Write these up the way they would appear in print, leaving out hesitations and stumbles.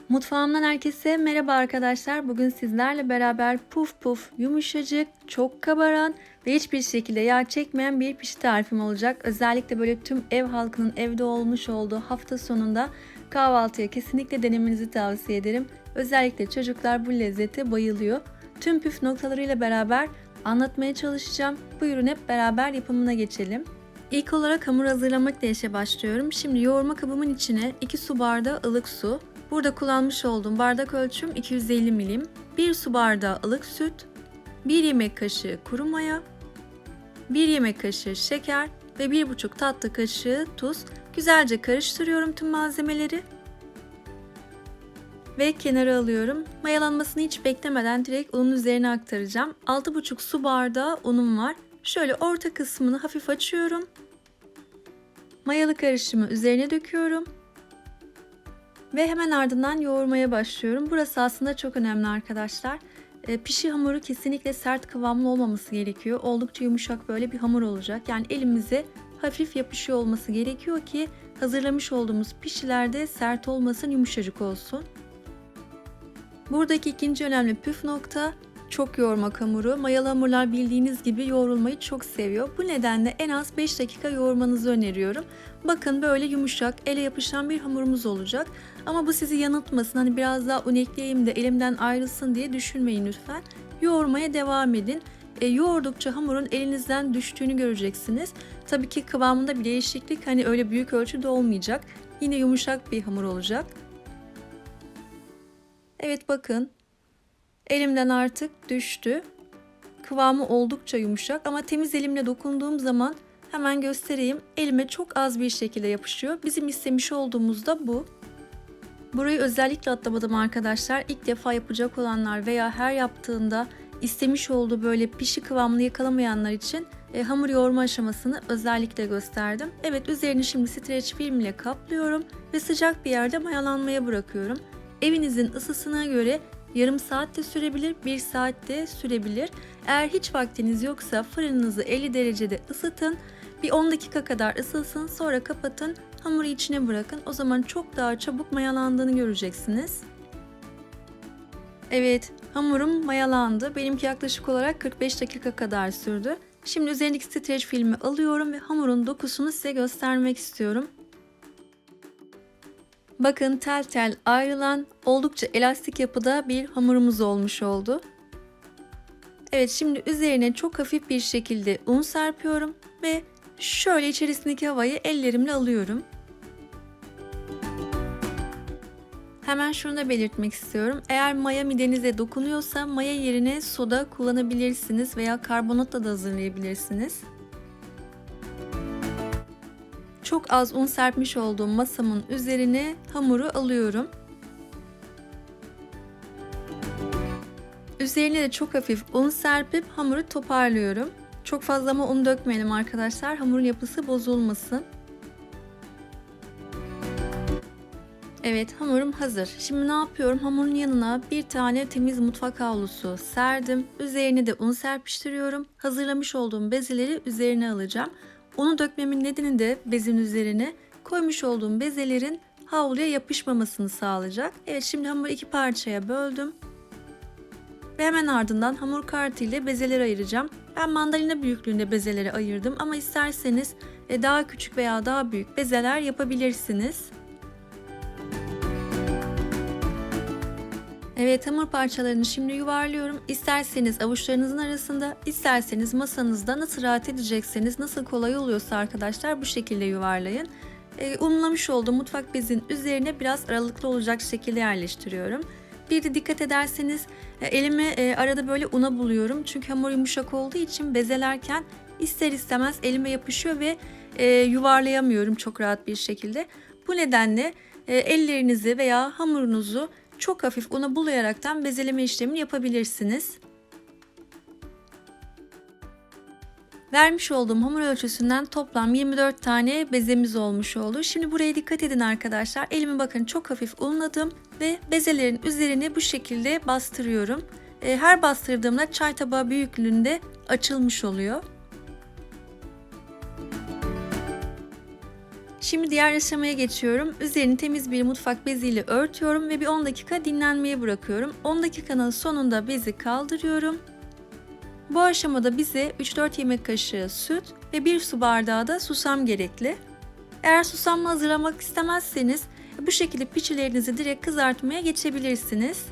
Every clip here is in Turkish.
Mutfağımdan herkese merhaba arkadaşlar. Bugün sizlerle beraber puf puf, yumuşacık, çok kabaran ve hiçbir şekilde yağ çekmeyen bir pişi tarifim olacak. Özellikle böyle tüm ev halkının evde olmuş olduğu hafta sonunda kahvaltıya kesinlikle denemenizi tavsiye ederim. Özellikle çocuklar bu lezzete bayılıyor. Tüm püf noktalarıyla beraber anlatmaya çalışacağım. Buyurun hep beraber yapımına geçelim. İlk olarak hamur hazırlamakla işe başlıyorum. Şimdi yoğurma kabımın içine 2 su bardağı ılık su, burada kullanmış olduğum bardak ölçüm 250 milim, 1 su bardağı ılık süt, 1 yemek kaşığı kuru maya, 1 yemek kaşığı şeker ve 1,5 tatlı kaşığı tuz. Güzelce karıştırıyorum tüm malzemeleri ve kenara alıyorum. Mayalanmasını hiç beklemeden direkt unun üzerine aktaracağım. 6,5 su bardağı unum var. Şöyle orta kısmını hafif açıyorum. Mayalı karışımı üzerine döküyorum. Ve hemen ardından yoğurmaya başlıyorum. Burası aslında çok önemli arkadaşlar. Pişi hamuru kesinlikle sert kıvamlı olmaması gerekiyor. Oldukça yumuşak böyle bir hamur olacak. Yani elimize hafif yapışıyor olması gerekiyor ki hazırlamış olduğumuz pişilerde sert olmasın, yumuşacık olsun. Buradaki ikinci önemli püf nokta çok yoğurmak hamuru. Mayalı hamurlar bildiğiniz gibi yoğrulmayı çok seviyor. Bu nedenle en az 5 dakika yoğurmanızı öneriyorum. Bakın böyle yumuşak, ele yapışan bir hamurumuz olacak. Ama bu sizi yanıltmasın. Hani biraz daha un ekleyeyim de elimden ayrılsın diye düşünmeyin lütfen. Yoğurmaya devam edin. Yoğurdukça hamurun elinizden düştüğünü göreceksiniz. Tabii ki kıvamında bir değişiklik hani öyle büyük ölçüde olmayacak. Yine yumuşak bir hamur olacak. Evet bakın. Elimden artık düştü. Kıvamı oldukça yumuşak ama temiz elimle dokunduğum zaman hemen göstereyim. Elime çok az bir şekilde yapışıyor. Bizim istemiş olduğumuz da bu. Burayı özellikle atlamadım arkadaşlar. İlk defa yapacak olanlar veya her yaptığında istemiş olduğu böyle pişi kıvamını yakalamayanlar için hamur yoğurma aşamasını özellikle gösterdim. Evet, üzerini şimdi streç film ile kaplıyorum ve sıcak bir yerde mayalanmaya bırakıyorum. Evinizin ısısına göre yarım saat de sürebilir, 1 saat de sürebilir. Eğer hiç vaktiniz yoksa fırınınızı 50 derecede ısıtın. Bir 10 dakika kadar ısınsın, sonra kapatın, hamuru içine bırakın. O zaman çok daha çabuk mayalandığını göreceksiniz. Evet, hamurum mayalandı. Benimki yaklaşık olarak 45 dakika kadar sürdü. Şimdi üzerindeki streç filmi alıyorum ve hamurun dokusunu size göstermek istiyorum. Bakın tel tel ayrılan oldukça elastik yapıda bir hamurumuz olmuş oldu. Evet, şimdi üzerine çok hafif bir şekilde un serpiyorum ve şöyle içerisindeki havayı ellerimle alıyorum. Hemen şunu da belirtmek istiyorum. Eğer maya midenize dokunuyorsa maya yerine soda kullanabilirsiniz veya karbonatla da hazırlayabilirsiniz. Çok az un serpmiş olduğum masamın üzerine hamuru alıyorum. Üzerine de çok hafif un serpip hamuru toparlıyorum. Çok fazla ama un dökmeyelim arkadaşlar. Hamurun yapısı bozulmasın. Evet, hamurum hazır. Şimdi ne yapıyorum? Hamurun yanına bir tane temiz mutfak havlusu serdim. Üzerine de un serpiştiriyorum. Hazırlamış olduğum bezeleri üzerine alacağım. Unu dökmemin nedeni de bezin üzerine koymuş olduğum bezelerin havluya yapışmamasını sağlayacak. Evet, şimdi hamuru 2 parçaya böldüm. Ve hemen ardından hamur kartı ile bezeleri ayıracağım. Ben mandalina büyüklüğünde bezeleri ayırdım ama isterseniz daha küçük veya daha büyük bezeler yapabilirsiniz. Evet, hamur parçalarını şimdi yuvarlıyorum. İsterseniz avuçlarınızın arasında, isterseniz masanızda nasıl rahat edecekseniz, nasıl kolay oluyorsa arkadaşlar bu şekilde yuvarlayın. Unlamış olduğum mutfak bezinin üzerine biraz aralıklı olacak şekilde yerleştiriyorum. Bir de dikkat ederseniz elimi arada böyle una buluyorum. Çünkü hamur yumuşak olduğu için bezelerken ister istemez elime yapışıyor ve yuvarlayamıyorum çok rahat bir şekilde. Bu nedenle ellerinizi veya hamurunuzu çok hafif una bulayaraktan bezeleme işlemini yapabilirsiniz. Vermiş olduğum hamur ölçüsünden toplam 24 tane bezemiz olmuş oldu. Şimdi buraya dikkat edin arkadaşlar. Elimi bakın çok hafif unladım ve bezelerin üzerine bu şekilde bastırıyorum. Her bastırdığımda çay tabağı büyüklüğünde açılmış oluyor. Şimdi diğer aşamaya geçiyorum. Üzerini temiz bir mutfak beziyle örtüyorum ve bir 10 dakika dinlenmeye bırakıyorum. 10 dakikanın sonunda bezi kaldırıyorum. Bu aşamada bize 3-4 yemek kaşığı süt ve 1 su bardağı da susam gerekli. Eğer susamla hazırlamak istemezseniz bu şekilde piçilerinizi direkt kızartmaya geçebilirsiniz.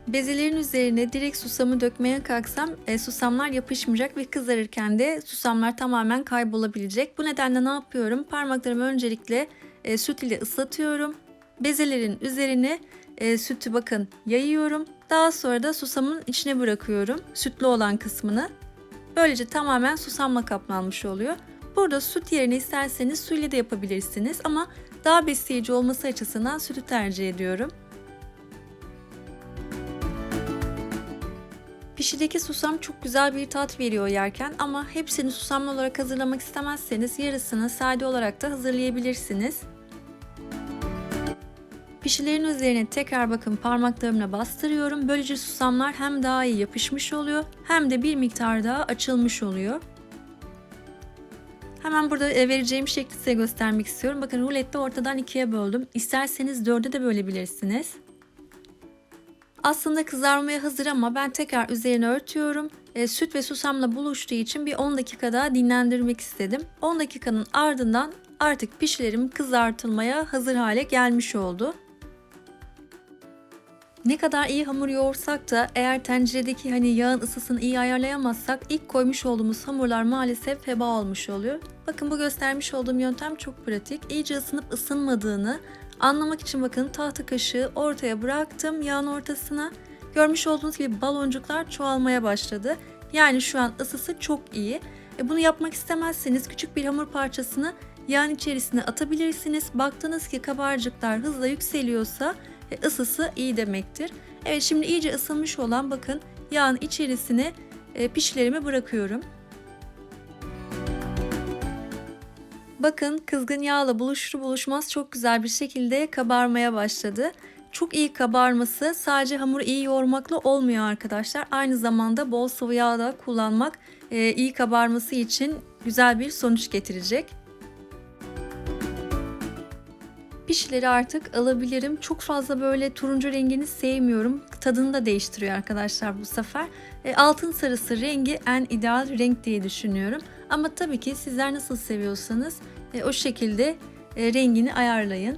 Bezelerin üzerine direkt susamı dökmeye kalksam susamlar yapışmayacak ve kızarırken de susamlar tamamen kaybolabilecek. Bu nedenle ne yapıyorum? Parmaklarımı öncelikle süt ile ıslatıyorum. Bezelerin üzerine sütü bakın yayıyorum. Daha sonra da susamın içine bırakıyorum sütlü olan kısmını. Böylece tamamen susamla kaplanmış oluyor. Burada süt yerine isterseniz su ile de yapabilirsiniz ama daha besleyici olması açısından sütü tercih ediyorum. Pişideki susam çok güzel bir tat veriyor yerken ama hepsini susamlı olarak hazırlamak istemezseniz yarısını sade olarak da hazırlayabilirsiniz. Pişilerin üzerine tekrar bakın parmaklarımla bastırıyorum. Böylece susamlar hem daha iyi yapışmış oluyor hem de bir miktar daha açılmış oluyor. Hemen burada vereceğim şekli size göstermek istiyorum. Bakın rulette ortadan ikiye böldüm. İsterseniz dörde de bölebilirsiniz. Aslında kızarmaya hazır ama ben tekrar üzerine örtüyorum. Süt ve susamla buluştuğu için bir 10 dakika daha dinlendirmek istedim. 10 dakikanın ardından artık pişilerim kızartılmaya hazır hale gelmiş oldu. Ne kadar iyi hamur yoğursak da eğer tenceredeki yağın ısısını iyi ayarlayamazsak ilk koymuş olduğumuz hamurlar maalesef heba olmuş oluyor. Bakın bu göstermiş olduğum yöntem çok pratik. İyice ısınıp ısınmadığını anlamak için bakın tahta kaşığı ortaya bıraktım yağın ortasına. Görmüş olduğunuz gibi baloncuklar çoğalmaya başladı. Yani şu an ısısı çok iyi. Bunu yapmak istemezseniz küçük bir hamur parçasını yağın içerisine atabilirsiniz. Baktınız ki kabarcıklar hızla yükseliyorsa ısısı iyi demektir. Evet, şimdi iyice ısınmış olan bakın yağın içerisine pişilerimi bırakıyorum. Bakın kızgın yağla buluşur buluşmaz çok güzel bir şekilde kabarmaya başladı. Çok iyi kabarması sadece hamuru iyi yoğurmakla olmuyor arkadaşlar. Aynı zamanda bol sıvı yağ da kullanmak iyi kabarması için güzel bir sonuç getirecek. Pişileri artık alabilirim. Çok fazla böyle turuncu rengini sevmiyorum. Tadını da değiştiriyor arkadaşlar bu sefer. Altın sarısı rengi en ideal renk diye düşünüyorum. Ama tabii ki sizler nasıl seviyorsanız o şekilde rengini ayarlayın.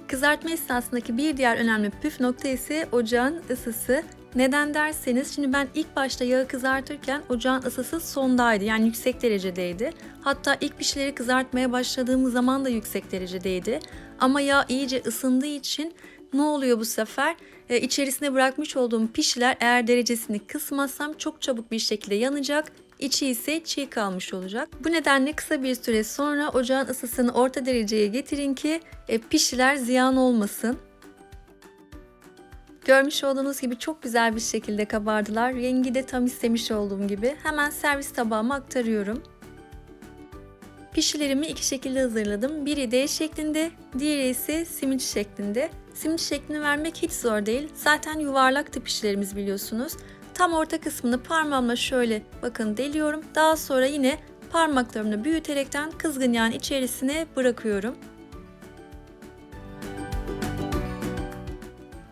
Kızartma esnasındaki bir diğer önemli püf nokta ise ocağın ısısı. Neden derseniz şimdi ben ilk başta yağı kızartırken ocağın ısısı sondaydı, yani yüksek derecedeydi. Hatta ilk pişileri kızartmaya başladığımız zaman da yüksek derecedeydi. Ama yağ iyice ısındığı için ne oluyor bu sefer? İçerisine bırakmış olduğum pişiler eğer derecesini kısmazsam çok çabuk bir şekilde yanacak. İçi ise çiğ kalmış olacak. Bu nedenle kısa bir süre sonra ocağın ısısını orta dereceye getirin ki pişiler ziyan olmasın. Görmüş olduğunuz gibi çok güzel bir şekilde kabardılar. Rengi de tam istemiş olduğum gibi. Hemen servis tabağıma aktarıyorum. Pişilerimi iki şekilde hazırladım. Biri D şeklinde, diğeri ise simit şeklinde. Simit şeklini vermek hiç zor değil. Zaten yuvarlaktı pişilerimiz biliyorsunuz. Tam orta kısmını parmağımla şöyle bakın deliyorum. Daha sonra yine parmaklarımla büyüterekten kızgın yağın içerisine bırakıyorum.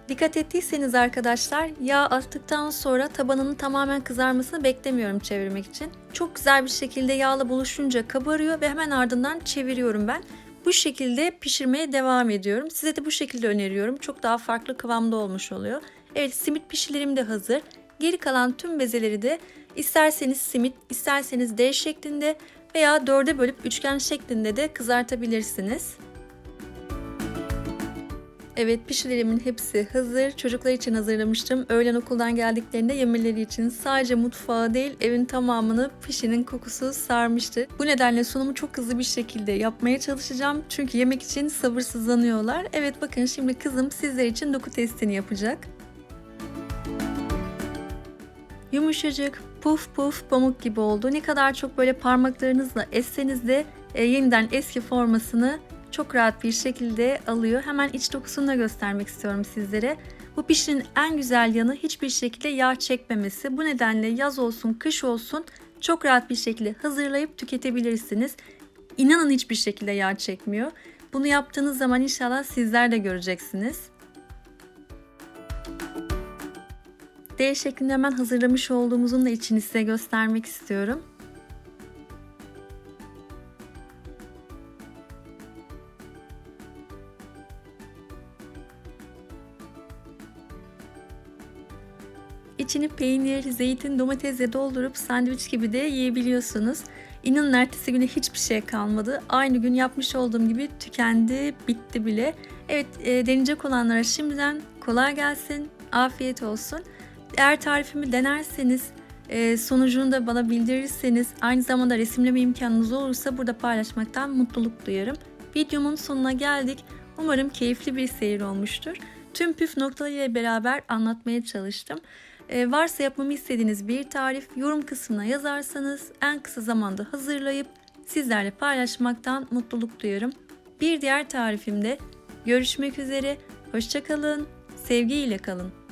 Dikkat ettiyseniz arkadaşlar yağ attıktan sonra tabanının tamamen kızarmasını beklemiyorum çevirmek için. Çok güzel bir şekilde yağla buluşunca kabarıyor ve hemen ardından çeviriyorum ben. Bu şekilde pişirmeye devam ediyorum. Size de bu şekilde öneriyorum. Çok daha farklı kıvamda olmuş oluyor. Evet, simit pişilerim de hazır. Geri kalan tüm bezeleri de isterseniz simit, isterseniz D şeklinde veya dörde bölüp üçgen şeklinde de kızartabilirsiniz. Evet, pişilerimin hepsi hazır. Çocuklar için hazırlamıştım. Öğlen okuldan geldiklerinde yemeleri için sadece mutfağı değil evin tamamını pişinin kokusu sarmıştı. Bu nedenle sunumu çok hızlı bir şekilde yapmaya çalışacağım. Çünkü yemek için sabırsızlanıyorlar. Evet, bakın şimdi kızım sizler için doku testini yapacak. Yumuşacık, puf puf pamuk gibi oldu. Ne kadar çok böyle parmaklarınızla esseniz de yeniden eski formasını çok rahat bir şekilde alıyor. Hemen iç dokusunu da göstermek istiyorum sizlere. Bu pişinin en güzel yanı hiçbir şekilde yağ çekmemesi. Bu nedenle yaz olsun, kış olsun Çok rahat bir şekilde hazırlayıp tüketebilirsiniz. İnanın hiçbir şekilde yağ çekmiyor. Bunu yaptığınız zaman inşallah sizler de göreceksiniz. D şeklinde hemen hazırlamış olduğumuzun da içini size göstermek istiyorum. İçini peynir, zeytin, domatesle doldurup sandviç gibi de yiyebiliyorsunuz. İnanın ertesi güne hiçbir şey kalmadı. Aynı gün yapmış olduğum gibi tükendi, bitti bile. Evet, deneyecek olanlara şimdiden kolay gelsin, afiyet olsun. Eğer tarifimi denerseniz, sonucunu da bana bildirirseniz, aynı zamanda resimleme imkanınız olursa burada paylaşmaktan mutluluk duyarım. Videomun sonuna geldik. Umarım keyifli bir seyir olmuştur. Tüm püf noktalarıyla beraber anlatmaya çalıştım. Varsa yapmamı istediğiniz bir tarif yorum kısmına yazarsanız en kısa zamanda hazırlayıp sizlerle paylaşmaktan mutluluk duyarım. Bir diğer tarifimde görüşmek üzere. Hoşça kalın, sevgiyle kalın.